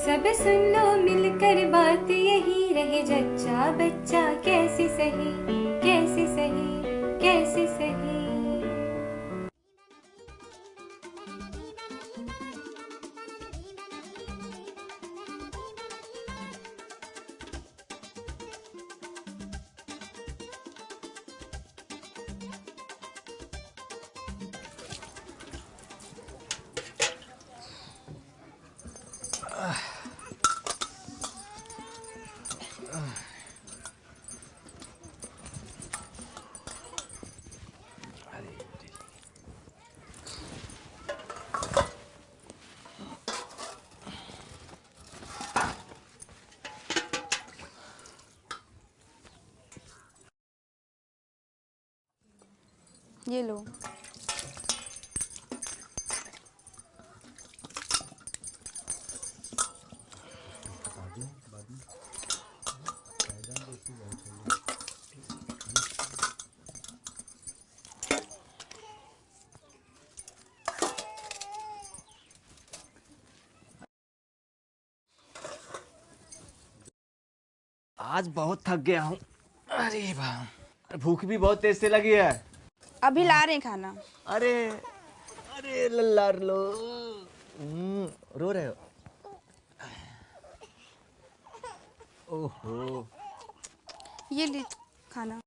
सब सुन लो मिलकर बात यही रहे, जच्चा बच्चा कैसे सही, कैसे सही, कैसे सही। ये लो। आज बहुत थक गया हूँ। अरे वाह, भूख भी बहुत तेज से लगी है। अभी ला रहे हैं खाना। अरे अरे लल्ला लो, रो रहे हो? ओहो, ये ले खाना।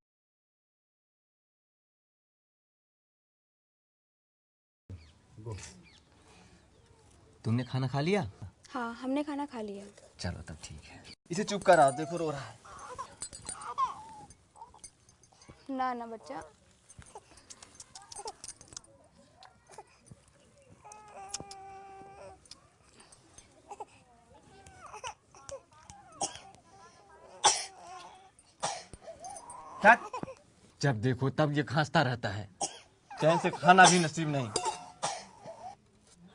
तुमने खाना खा लिया? हाँ, हमने खाना खा लिया। चलो तब ठीक है। इसे चुप कराओ, देखो रो रहा है। ना ना बच्चा। जब देखो तब ये खांसता रहता है, चैन से खाना भी नसीब नहीं।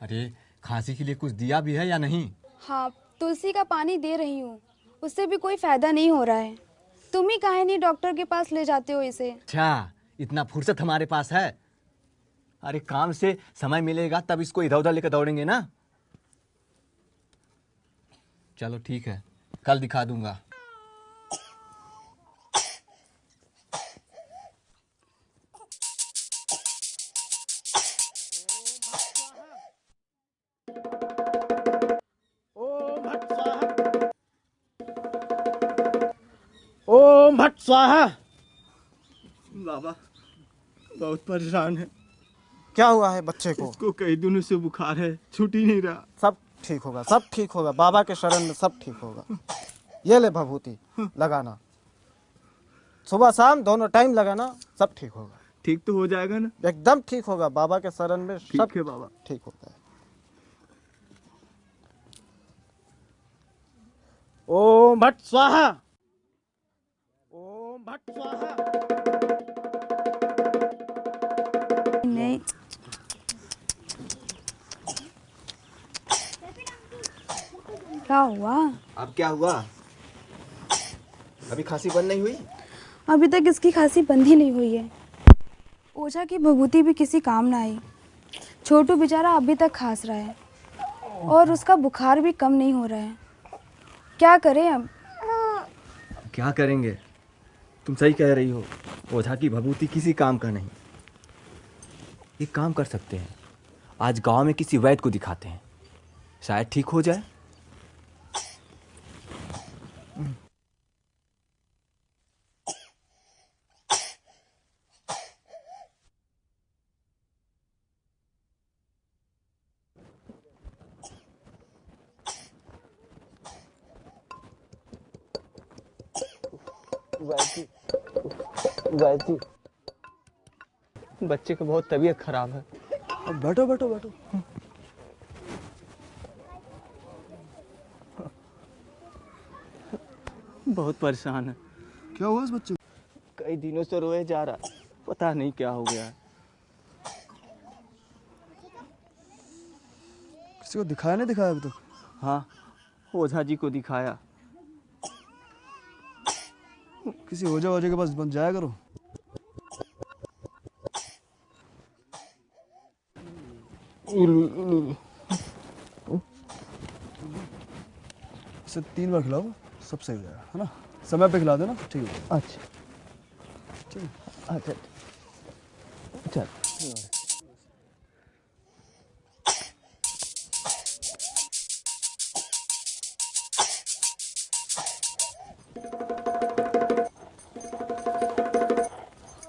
अरे खांसी के लिए कुछ दिया भी है या नहीं? हाँ, तुलसी का पानी दे रही हूँ, उससे भी कोई फायदा नहीं हो रहा है। तुम ही काहे नहीं डॉक्टर के पास ले जाते हो इसे? अच्छा, इतना फुर्सत हमारे पास है? अरे काम से समय मिलेगा तब इसको इधर उधर लेकर दौड़ेंगे ना। चलो ठीक है, कल दिखा दूंगा। ओम भट स्वाहा। बाबा बहुत परेशान है। क्या हुआ है बच्चे को? इसको कई दिनों से बुखार है, छूट ही नहीं रहा। सब ठीक होगा, सब ठीक होगा, बाबा के शरण में सब ठीक होगा। ये ले भभूति लगाना, सुबह शाम दोनों टाइम लगाना, सब ठीक होगा। ठीक तो हो जाएगा ना? एकदम ठीक होगा, बाबा के शरण में सब ठीक है बाबा। ठीक होता है। ओम भट स्वाहा, ओम भट स्वाहा। नहीं। क्या हुआ? अब क्या हुआ? अभी खांसी बंद नहीं हुई? अभी तक इसकी खांसी बंद ही नहीं हुई है। ओझा की भभूति भी किसी काम ना आई। छोटू बेचारा अभी तक खांस रहा है और उसका बुखार भी कम नहीं हो रहा है। क्या करें अब? क्या करेंगे? तुम सही कह रही हो, ओझा की भभूति किसी काम का नहीं। एक काम कर सकते हैं, आज गांव में किसी वैद्य को दिखाते हैं, शायद ठीक हो जाए। गायत्री, बच्चे की बहुत तबीयत खराब है। अब बैठो बैठो बैठो। बहुत परेशान है। क्या हुआ इस बच्चे को? कई दिनों से रोए जा रहा, पता नहीं क्या हो गया है। किसी को दिखाया नहीं दिखाया अभी तक? हाँ, ओझा जी को दिखाया। किसी ओझा ओझा के पास बन जाया करो। इसे 3 बार खिलाओ, सब सही हो जाएगा, है ना? समय पे खिला देना, ठीक है? अच्छा चलो। अच्छा चल।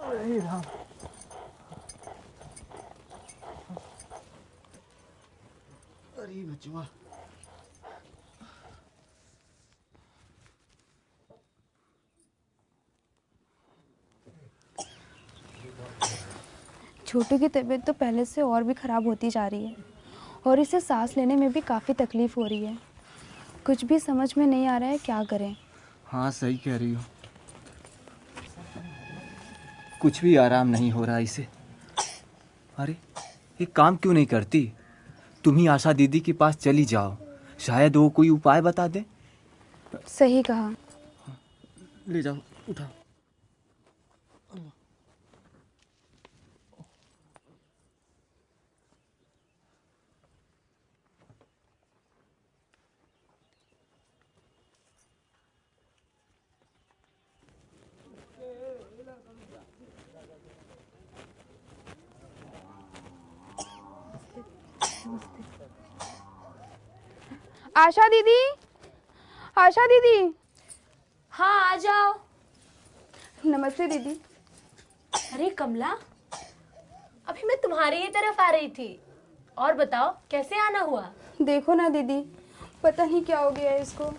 अरे राम, अरे बचवा, छोटू की तबीयत तो पहले से और भी ख़राब होती जा रही है और इसे सांस लेने में भी काफ़ी तकलीफ़ हो रही है। कुछ भी समझ में नहीं आ रहा है क्या करें। हाँ सही कह रही हो, कुछ भी आराम नहीं हो रहा इसे। अरे ये काम क्यों नहीं करती? तुम ही आशा दीदी के पास चली जाओ, शायद वो कोई उपाय बता दे। सही कहा। ले जाओ, उठाओ। आशा दीदी, आशा दीदी। हाँ आ जाओ। नमस्ते दीदी। अरे कमला, अभी मैं तुम्हारी ही तरफ आ रही थी। और बताओ कैसे आना हुआ? देखो ना दीदी, पता नहीं क्या हो गया है इसको।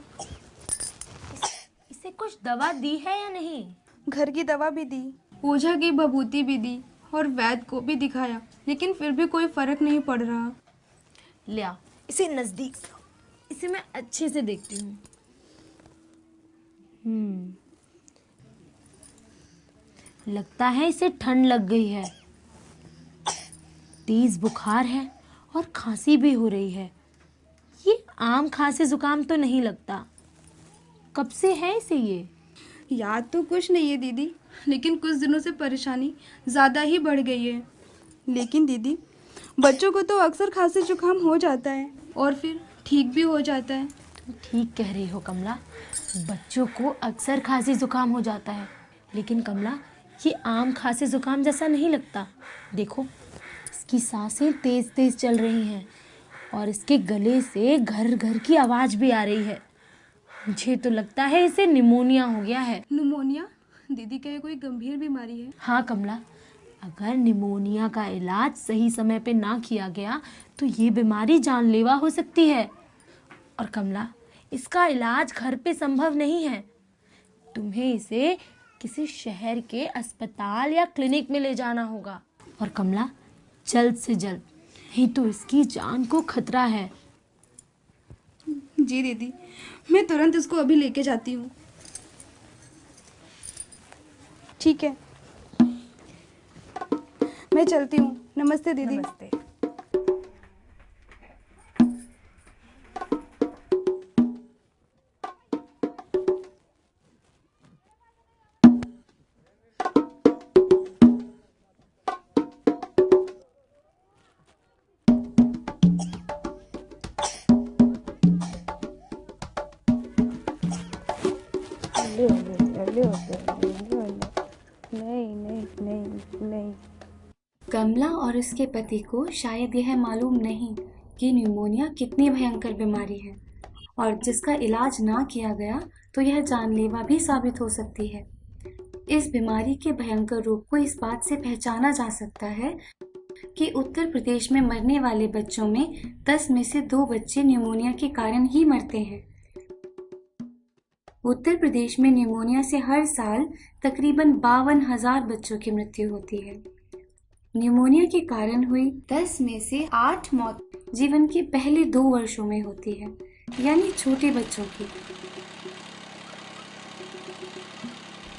इसे कुछ दवा दी है या नहीं? घर की दवा भी दी, ओझा की बभूति भी दी और वैद्य को भी दिखाया, लेकिन फिर भी कोई फर्क नहीं पड़ रहा। ले आओ इसे नजदीक, इसे मैं अच्छे से देखती हूँ। लगता है इसे ठंड लग गई है, तेज बुखार है और खांसी भी हो रही है। ये आम खांसी जुकाम तो नहीं लगता। कब से है इसे ये? याद तो कुछ नहीं है दीदी, लेकिन कुछ दिनों से परेशानी ज़्यादा ही बढ़ गई है। लेकिन दीदी, बच्चों को तो अक्सर खांसी जुकाम हो जाता है और फिर ठीक भी हो जाता है। तुम ठीक कह रही हो कमला, बच्चों को अक्सर खांसी जुकाम हो जाता है, लेकिन कमला ये आम खांसी जुकाम जैसा नहीं लगता। देखो इसकी सांसें तेज तेज चल रही हैं और इसके गले से घर घर की आवाज भी आ रही है। मुझे तो लगता है इसे निमोनिया हो गया है। निमोनिया? दीदी, क्या ये कोई गंभीर बीमारी है? हाँ कमला, अगर निमोनिया का इलाज सही समय पे ना किया गया तो ये बीमारी जानलेवा हो सकती है। और कमला, इसका इलाज घर पे संभव नहीं है। तुम्हें इसे किसी शहर के अस्पताल या क्लिनिक में ले जाना होगा। और कमला, जल्द से जल्द, नहीं तो इसकी जान को खतरा है। जी दीदी, मैं तुरंत इसको अभी लेके जाती हूँ। ठीक है, मैं चलती हूँ। नमस्ते दीदी। नमस्ते। नहीं। कमला और उसके पति को शायद यह मालूम नहीं कि न्यूमोनिया कितनी भयंकर बीमारी है और जिसका इलाज ना किया गया तो यह जानलेवा भी साबित हो सकती है। इस बीमारी के भयंकर रूप को इस बात से पहचाना जा सकता है कि उत्तर प्रदेश में मरने वाले बच्चों में 10 में से 2 बच्चे न्यूमोनिया के कारण ही मरते हैं। उत्तर प्रदेश में न्यूमोनिया से हर साल तकरीबन 52,000 बच्चों की मृत्यु होती है। न्यूमोनिया के कारण हुई 10 में से 8 मौत जीवन के पहले 2 वर्षों में होती है, यानी छोटे बच्चों की।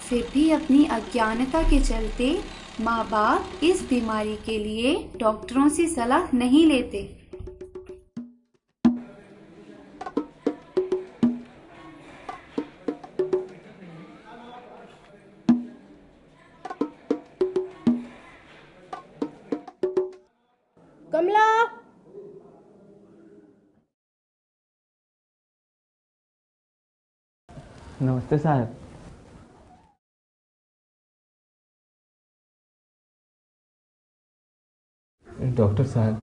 फिर भी अपनी अज्ञानता के चलते माँ बाप इस बीमारी के लिए डॉक्टरों से सलाह नहीं लेते। कमला, नमस्ते साहब। डॉक्टर साहब,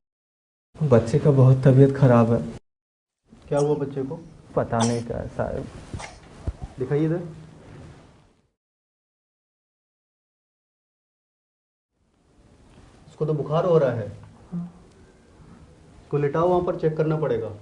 बच्चे का बहुत तबीयत खराब है। क्या हुआ बच्चे को? पता नहीं क्या है साहब। दिखाइए इधर। इसको तो बुखार हो रहा है। इसको लिटाओ, वहां पर चेक करना पड़ेगा।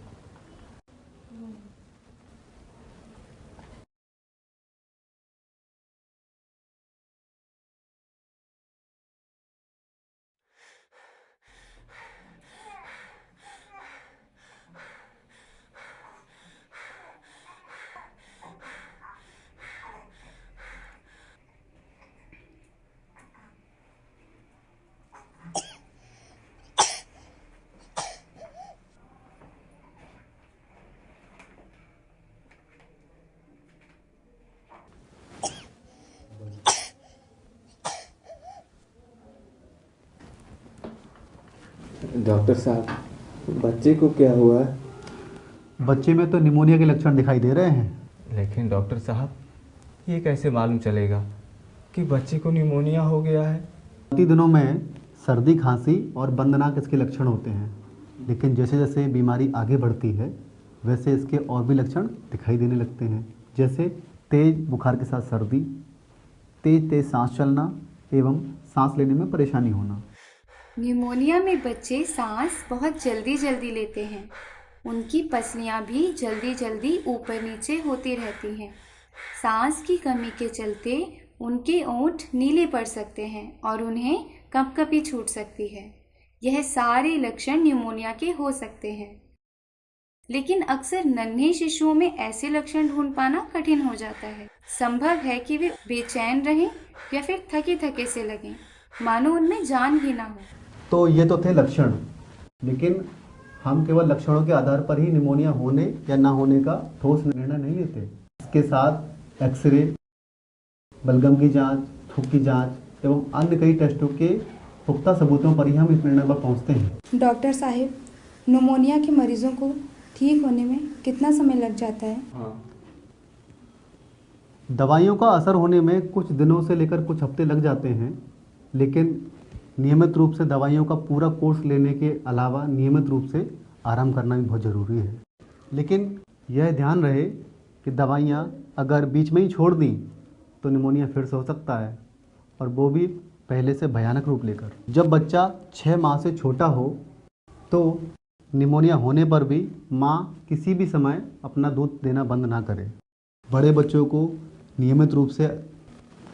डॉक्टर साहब, बच्चे को क्या हुआ है? बच्चे में तो निमोनिया के लक्षण दिखाई दे रहे हैं। लेकिन डॉक्टर साहब, ये कैसे मालूम चलेगा कि बच्चे को निमोनिया हो गया है? शुरुआती दिनों में सर्दी, खांसी और बंद नाक इसके लक्षण होते हैं, लेकिन जैसे जैसे बीमारी आगे बढ़ती है वैसे इसके और भी लक्षण दिखाई देने लगते हैं, जैसे तेज बुखार के साथ सर्दी, तेज तेज सांस चलना एवं सांस लेने में परेशानी होना। निमोनिया में बच्चे सांस बहुत जल्दी जल्दी लेते हैं। उनकी पसलियां भी जल्दी जल्दी ऊपर नीचे होती रहती हैं। सांस की कमी के चलते उनके ओंठ नीले पड़ सकते हैं और उन्हें कंपकपी छूट सकती है। यह सारे लक्षण निमोनिया के हो सकते हैं, लेकिन अक्सर नन्हे शिशुओं में ऐसे लक्षण ढूंढ पाना कठिन हो जाता है। संभव है कि वे बेचैन रहें या फिर थके थके से लगें, मानो उनमें जान ही ना हो। तो ये तो थे लक्षण, लेकिन हम केवल लक्षणों के आधार पर ही निमोनिया होने या ना होने का ठोस निर्णय नहीं लेते। इसके साथ एक्सरे, बलगम की जांच, थूक की जांच एवं अन्य कई टेस्टों के पुख्ता सबूतों पर ही हम इस निर्णय पर पहुंचते हैं। डॉक्टर साहिब, निमोनिया के मरीजों को ठीक होने में कितना समय लग जाता है? दवाइयों का असर होने में कुछ दिनों से लेकर कुछ हफ्ते लग जाते हैं, लेकिन नियमित रूप से दवाइयों का पूरा कोर्स लेने के अलावा नियमित रूप से आराम करना भी बहुत ज़रूरी है। लेकिन यह ध्यान रहे कि दवाइयाँ अगर बीच में ही छोड़ दी तो निमोनिया फिर से हो सकता है, और वो भी पहले से भयानक रूप लेकर। जब बच्चा 6 माह से छोटा हो तो निमोनिया होने पर भी माँ किसी भी समय अपना दूध देना बंद ना करे। बड़े बच्चों को नियमित रूप से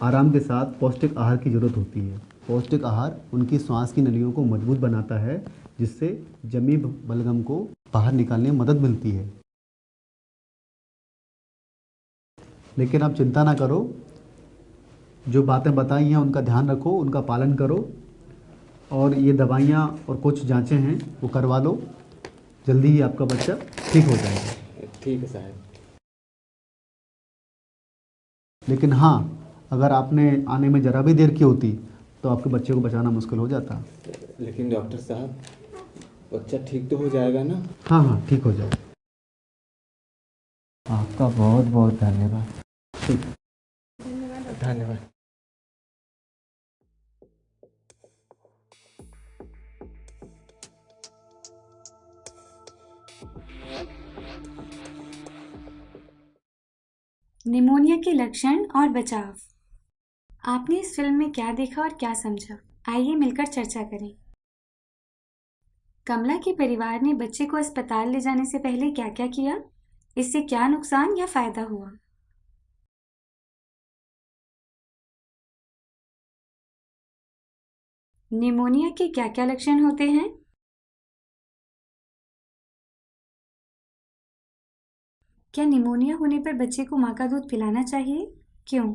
आराम के साथ पौष्टिक आहार की ज़रूरत होती है। पौष्टिक आहार उनकी श्वास की नलियों को मजबूत बनाता है, जिससे जमी बलगम को बाहर निकालने में मदद मिलती है। लेकिन आप चिंता ना करो, जो बातें बताई हैं उनका ध्यान रखो, उनका पालन करो, और ये दवाइयाँ और कुछ जांचें हैं वो करवा लो। जल्दी ही आपका बच्चा ठीक हो जाएगा। ठीक है साहब। लेकिन हाँ, अगर आपने आने में ज़रा भी देर की होती तो आपके बच्चे को बचाना मुश्किल हो जाता। लेकिन डॉक्टर साहब, बच्चा ठीक तो हो जाएगा ना? हाँ हाँ, ठीक हो जाएगा। आपका बहुत बहुत धन्यवाद। ठीक। धन्यवाद। निमोनिया के लक्षण और बचाव। आपने इस फिल्म में क्या देखा और क्या समझा? आइए मिलकर चर्चा करें। कमला के परिवार ने बच्चे को अस्पताल ले जाने से पहले क्या क्या किया? इससे क्या नुकसान या फायदा हुआ? निमोनिया के क्या क्या लक्षण होते हैं? क्या निमोनिया होने पर बच्चे को मां का दूध पिलाना चाहिए? क्यों?